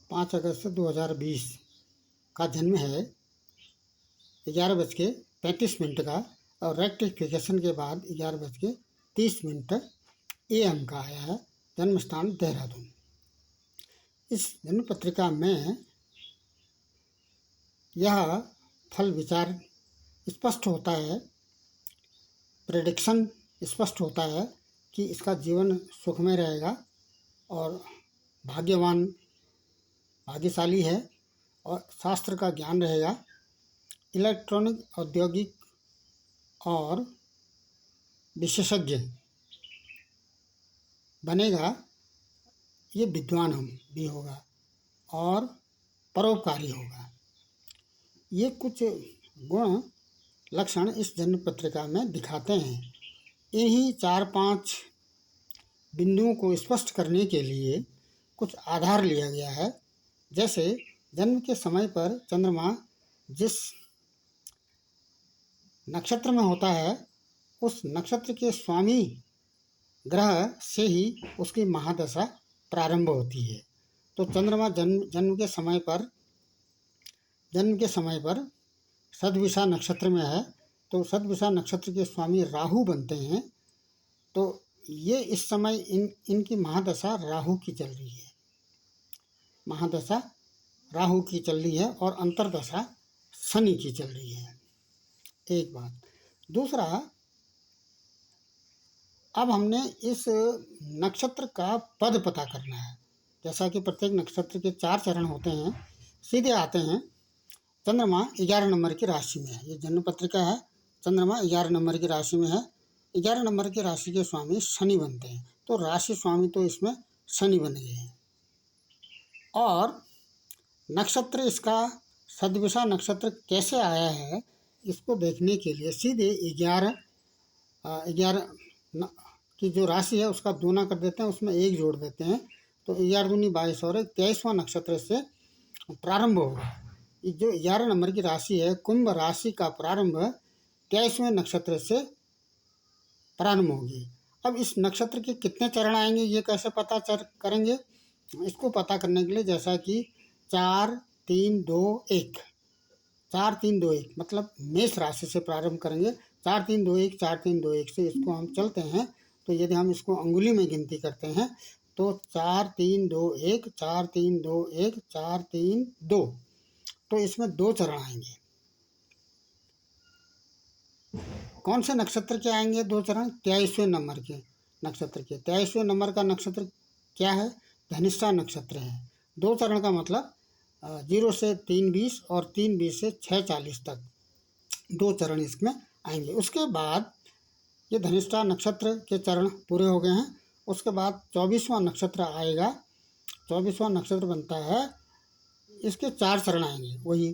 5 अगस्त 2020 का जन्म है 11:35 का, और रेक्टिफिकेशन के बाद 11:30 AM का आया है। जन्म स्थान देहरादून। इस जन्म पत्रिका में यह फल विचार स्पष्ट होता है, प्रेडिक्शन स्पष्ट होता है कि इसका जीवन सुखमय रहेगा और भाग्यशाली है, और शास्त्र का ज्ञान रहेगा, इलेक्ट्रॉनिक, औद्योगिक और विशेषज्ञ बनेगा। ये विद्वान भी होगा और परोपकारी होगा। ये कुछ गुण लक्षण इस जन्म पत्रिका में दिखाते हैं। इन्हीं 4-5 बिंदुओं को स्पष्ट करने के लिए कुछ आधार लिया गया है। जैसे जन्म के समय पर चंद्रमा जिस नक्षत्र में होता है, उस नक्षत्र के स्वामी ग्रह से ही उसकी महादशा प्रारंभ होती है। तो चंद्रमा जन्म के समय पर सदविषा नक्षत्र में है, तो सदविषा नक्षत्र के स्वामी राहु बनते हैं। तो ये इस समय इनकी महादशा राहु की चल रही है, और अंतर्दशा शनि की चल रही है। एक बात। दूसरा, अब हमने इस नक्षत्र का पद पता करना है। जैसा कि प्रत्येक नक्षत्र के 4 चरण होते हैं, सीधे आते हैं। चंद्रमा 11 नंबर की राशि में है। ये जन्म पत्रिका है, चंद्रमा 11 नंबर की राशि में है। 11 नंबर की राशि के स्वामी शनि बनते हैं, तो राशि स्वामी तो इसमें शनि बन गए हैं। और नक्षत्र इसका सदविषा नक्षत्र कैसे आया है, इसको देखने के लिए सीधे 11 की जो राशि है उसका दूना कर देते हैं, उसमें 1 जोड़ देते हैं, तो 11 दूनी 22 और 23वां नक्षत्र से प्रारंभ होगा। जो 11 नंबर की राशि है, कुंभ राशि का प्रारंभ 23वें नक्षत्र से प्रारंभ होगी। अब इस नक्षत्र के कितने चरण आएंगे, ये कैसे पता करेंगे? इसको पता करने के लिए जैसा कि 4-3-2-1 मतलब मेष राशि से प्रारंभ करेंगे। 4-3-2-1 4-3-2-1 से इसको हम चलते हैं। तो यदि हम इसको अंगुली में गिनती करते हैं तो 4-3-2-1 4-3-2-1 4-3-2, तो इसमें 2 चरण आएंगे। कौन से नक्षत्र के आएंगे 2 चरण? 23वें नंबर के नक्षत्र के। 23वें नंबर का नक्षत्र क्या है? धनिष्ठा नक्षत्र है। 2 चरण का मतलब 0 से 3:20 और 3:20 से 6:40 तक 2 चरण इसमें आएंगे। उसके बाद ये धनिष्ठा नक्षत्र के चरण पूरे हो गए हैं। उसके बाद 24वां नक्षत्र आएगा। 24वां नक्षत्र बनता है, इसके 4 चरण आएंगे, वही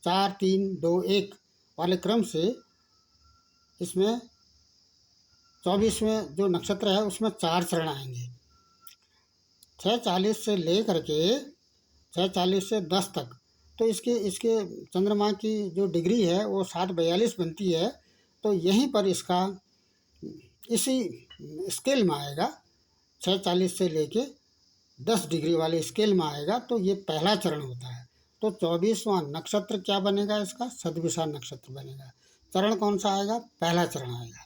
4-3-2-1 वाले क्रम से। इसमें 24वें जो नक्षत्र है उसमें 4 चरण आएंगे। 6:40 से लेकर के 6:40 से 10 तक, तो इसके चंद्रमा की जो डिग्री है वो 7:42 बनती है। तो यहीं पर इसका इसी स्केल में आएगा, 6:40 से लेके 10 डिग्री वाले स्केल में आएगा। तो ये पहला चरण होता है। तो 24वां नक्षत्र क्या बनेगा? इसका सदविषा नक्षत्र बनेगा। चरण कौन सा आएगा? पहला चरण आएगा।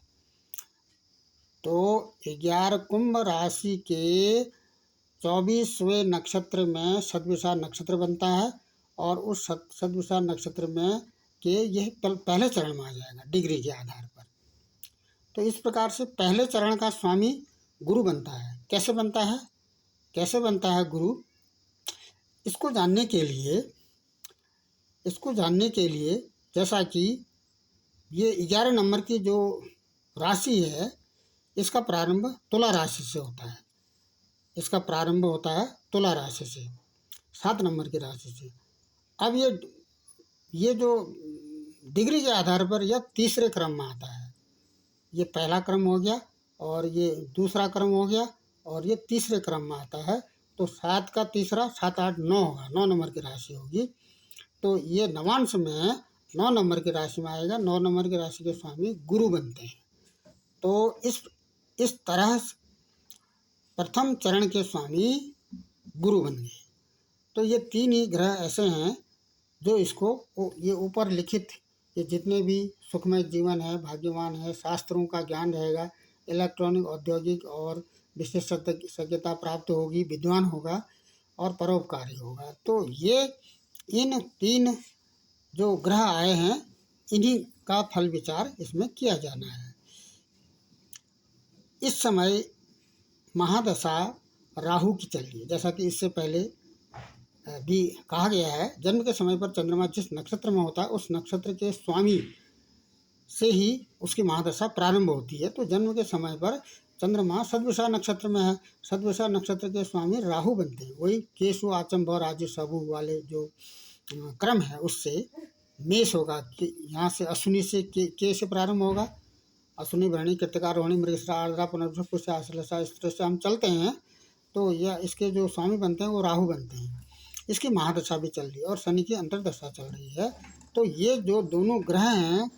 तो 11 कुंभ राशि के 24वें नक्षत्र में सदविषा नक्षत्र बनता है, और उस सदविषा नक्षत्र में के यह पहले चरण में आ जाएगा डिग्री के आधार पर। तो इस प्रकार से पहले चरण का स्वामी गुरु बनता है। कैसे बनता है गुरु? इसको जानने के लिए जैसा कि ये 11 नंबर की जो राशि है, इसका प्रारंभ तुला राशि से होता है। इसका प्रारंभ होता है तुला राशि से, 7 नंबर की राशि से। अब ये जो डिग्री के आधार पर यह तीसरे क्रम में आता है। ये पहला क्रम हो गया, और ये दूसरा क्रम हो गया, और ये तीसरे क्रम में आता है। तो 7 का तीसरा 7, 8, 9 होगा, 9 नंबर की राशि होगी। तो ये नवांश में 9 नंबर की राशि में आएगा। 9 नंबर की राशि के स्वामी गुरु बनते हैं। तो इस तरह प्रथम चरण के स्वामी गुरु बन गए। तो ये 3 ही ग्रह ऐसे हैं जो इसको ये ऊपर लिखित ये जितने भी सुखमय जीवन है, भाग्यवान है, शास्त्रों का ज्ञान रहेगा, इलेक्ट्रॉनिक, औद्योगिक और विशेषज्ञता प्राप्त होगी, विद्वान होगा और परोपकारी होगा। तो ये इन 3 जो ग्रह आए हैं इन्हीं का फल विचार इसमें किया जाना है। इस समय महादशा राहु की चल रही है, जैसा कि इससे पहले भी कहा गया है। जन्म के समय पर चंद्रमा जिस नक्षत्र में होता है उस नक्षत्र के स्वामी से ही उसकी महादशा प्रारंभ होती है। तो जन्म के समय पर चंद्रमा सदविषा नक्षत्र में है, सदविषा नक्षत्र के स्वामी राहु बनते हैं। वही केशु आचम व राजु सबु वाले जो क्रम है उससे मेष होगा कि यहाँ से अश्विनी से के से प्रारंभ होगा, अश्विनी भरणी कृतिका रोहिणी मृगशिरा आर्द्रा पुनर्वसु पुष्य आश्लेषा, इस तरह से हम चलते हैं। तो यह इसके जो स्वामी बनते हैं वो राहु बनते हैं। इसकी महादशा भी चल रही है और शनि की अंतर्दशा चल रही है। तो ये जो दोनों ग्रह हैं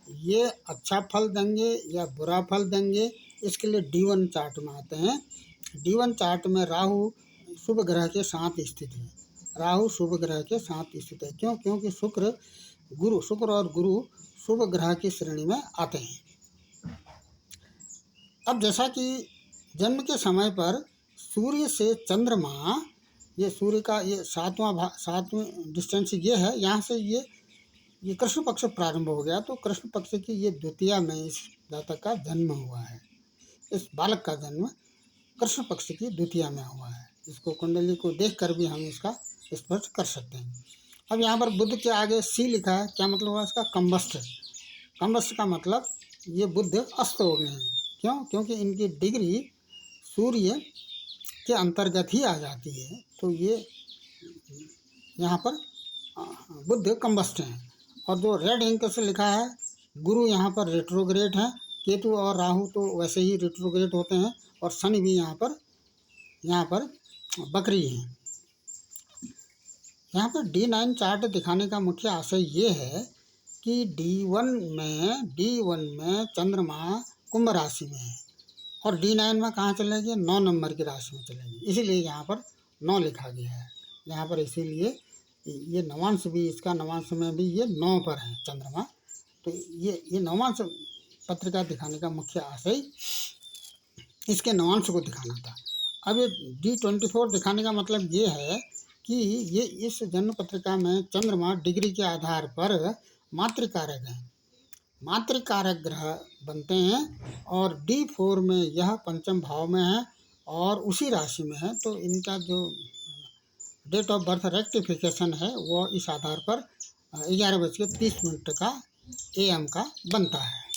ये अच्छा फल देंगे या बुरा फल देंगे, इसके लिए D1 चार्ट में आते हैं। D1 चार्ट में राहु शुभ ग्रह के साथ स्थित है, राहु शुभ ग्रह के साथ स्थित है। क्यों? क्योंकि शुक्र और गुरु शुभ ग्रह की श्रेणी में आते हैं। अब जैसा कि जन्म के समय पर सूर्य से चंद्रमा, ये सूर्य का ये सातवां डिस्टेंस ये है, यहाँ से ये कृष्ण पक्ष प्रारंभ हो गया। तो कृष्ण पक्ष की ये द्वितीया में इस जातक का जन्म हुआ है, इस बालक का जन्म कृष्ण पक्ष की द्वितीया में हुआ है। इसको कुंडली को देखकर भी हम इसका स्पर्श कर सकते हैं। अब यहाँ पर बुध के आगे सी लिखा है, क्या मतलब हुआ इसका? कम्बस्ट। कम्बस्ट का मतलब ये बुध अस्त हो गए हैं। क्यों? क्योंकि इनकी डिग्री सूर्य के अंतर्गत ही आ जाती है। तो ये यहाँ पर बुध कम्बस्ट हैं। और जो रेड इंक से लिखा है गुरु यहाँ पर रेट्रोग्रेड है, केतु और राहु तो वैसे ही रेट्रोग्रेड होते हैं, और शनि भी यहाँ पर बकरी है। यहाँ पर D9 चार्ट दिखाने का मुख्य आशय ये है कि D1 में चंद्रमा कुंभ राशि में है और D9 में कहाँ चलेगी? 9 नंबर की राशि में चलेगी, इसीलिए यहाँ पर 9 लिखा गया है यहाँ पर। इसीलिए ये नवांश भी, इसका नवांश में भी ये 9 पर है चंद्रमा। तो ये नवांश पत्रिका दिखाने का मुख्य आशय इसके नवांश को दिखाना था। अब ये D24 दिखाने का मतलब ये है कि ये इस जन्म पत्रिका में चंद्रमा डिग्री के आधार पर मातृकारक है, मातृकारक ग्रह बनते हैं और D4 में यह पंचम भाव में है और उसी राशि में है। तो इनका जो डेट ऑफ बर्थ रेक्टिफिकेशन है वो इस आधार पर 11:30 AM का बनता है।